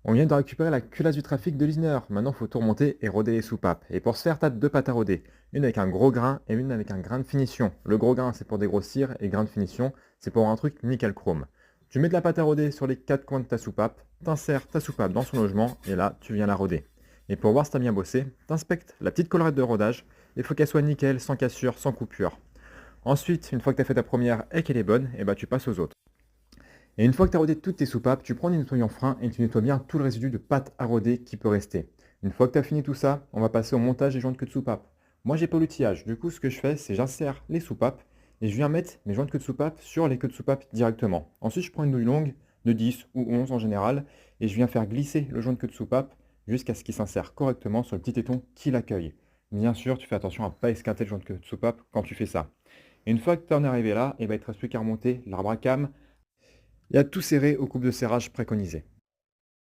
On vient de récupérer la culasse du trafic de l'usineur. Maintenant, il faut tout remonter et roder les soupapes. Et pour ce faire, tu as deux pâtes à roder. Une avec un gros grain et une avec un grain de finition. Le gros grain, c'est pour dégrossir et le grain de finition, c'est pour avoir un truc nickel chrome. Tu mets de la pâte à roder sur les quatre coins de ta soupape, t'insères ta soupape dans son logement et là, tu viens la roder. Et pour voir si tu as bien bossé, t'inspectes la petite collerette de rodage. Il faut qu'elle soit nickel, sans cassure, sans coupure. Ensuite, une fois que tu as fait ta première et qu'elle est bonne, et bah, tu passes aux autres. Et une fois que tu as rodé toutes tes soupapes, tu prends du nettoyant frein et tu nettoies bien tout le résidu de pâte à roder qui peut rester. Une fois que tu as fini tout ça, on va passer au montage des joints de queue de soupape. Moi, j'ai pas l'outillage. Du coup, ce que je fais, c'est j'insère les soupapes et je viens mettre mes joints de queue de soupape sur les queues de soupape directement. Ensuite, je prends une nouille longue de 10 ou 11 en général et je viens faire glisser le joint de queue de soupape jusqu'à ce qu'il s'insère correctement sur le petit téton qui l'accueille. Bien sûr, tu fais attention à ne pas esquinter le joint de queue de soupape quand tu fais ça. Et une fois que tu en es arrivé là, il ne te reste plus qu'à remonter l'arbre à cam et à tout serrer aux coupes de serrage préconisées.